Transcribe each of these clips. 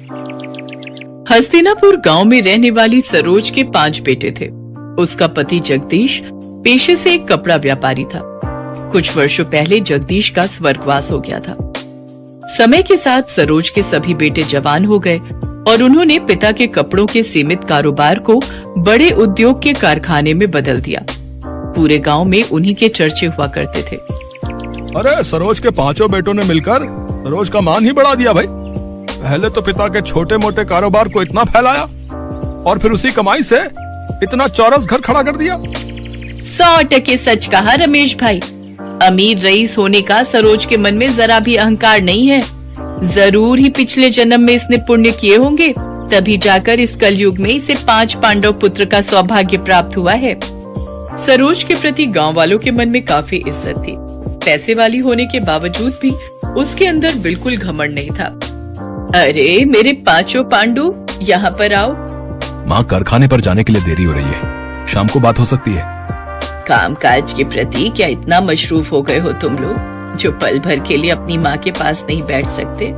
हस्तिनापुर गांव में रहने वाली सरोज के 5 बेटे थे। उसका पति जगदीश पेशे से एक कपड़ा व्यापारी था। कुछ वर्षों पहले जगदीश का स्वर्गवास हो गया था। समय के साथ सरोज के सभी बेटे जवान हो गए और उन्होंने पिता के कपड़ों के सीमित कारोबार को बड़े उद्योग के कारखाने में बदल दिया। पूरे गांव में उन्हीं के चर्चे हुआ करते थे। अरे सरोज के 5 बेटों ने मिलकर सरोज का मान ही बढ़ा दिया भाई। पहले तो पिता के छोटे मोटे कारोबार को इतना फैलाया और फिर उसी कमाई से इतना चौरस घर खड़ा कर दिया। 100% सच कहा रमेश भाई। अमीर रईस होने का सरोज के मन में जरा भी अहंकार नहीं है। जरूर ही पिछले जन्म में इसने पुण्य किए होंगे, तभी जाकर इस कलयुग में इसे 5 पांडव पुत्र का सौभाग्य प्राप्त हुआ है। सरोज के प्रति गांव वालों के मन में काफी इज्जत थी। पैसे वाली होने के बावजूद भी उसके अंदर बिल्कुल घमंड नहीं था। अरे मेरे 5 पांडु, यहाँ पर आओ। माँ, कारखाने पर जाने के लिए देरी हो रही है, शाम को बात हो सकती है। कामकाज के प्रति क्या इतना मशरूफ हो गए हो तुम लोग, जो पल भर के लिए अपनी माँ के पास नहीं बैठ सकते?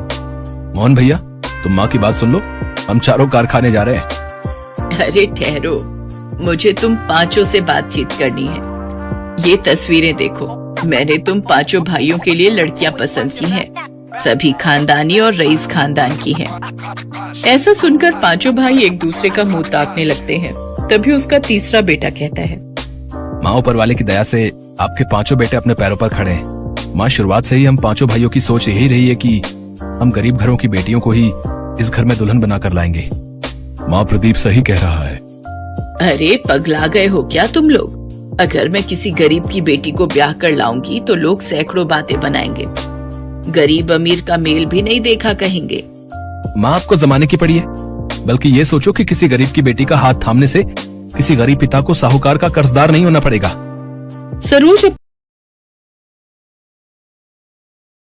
मोहन भैया, तुम माँ की बात सुन लो, हम चारों कारखाने जा रहे हैं। अरे ठहरो, मुझे तुम 5 से बातचीत करनी है। ये तस्वीरें देखो, मैंने तुम 5 भाइयों के लिए लड़कियां पसंद की हैं। सभी खानदानी और रईस खानदान की हैं। ऐसा सुनकर 5 भाई एक दूसरे का मुंह ताकने लगते हैं। तभी उसका तीसरा बेटा कहता है, माँ, ऊपर वाले की दया से आपके 5 बेटे अपने पैरों पर खड़े हैं। माँ, शुरुआत से ही हम 5 भाइयों की सोच यही रही है कि हम गरीब घरों की बेटियों को ही इस घर में दुल्हन बना कर लाएंगे। माँ, प्रदीप सही कह रहा है। अरे पगला गए हो क्या तुम लोग? अगर मैं किसी गरीब की बेटी को ब्याह कर लाऊंगी तो लोग सैकड़ों बातें बनाएंगे। गरीब अमीर का मेल भी नहीं देखा कहेंगे। माँ, आपको जमाने की पड़ी है, बल्कि ये सोचो कि किसी गरीब की बेटी का हाथ थामने से किसी गरीब पिता को साहूकार का कर्जदार नहीं होना पड़ेगा। सरोज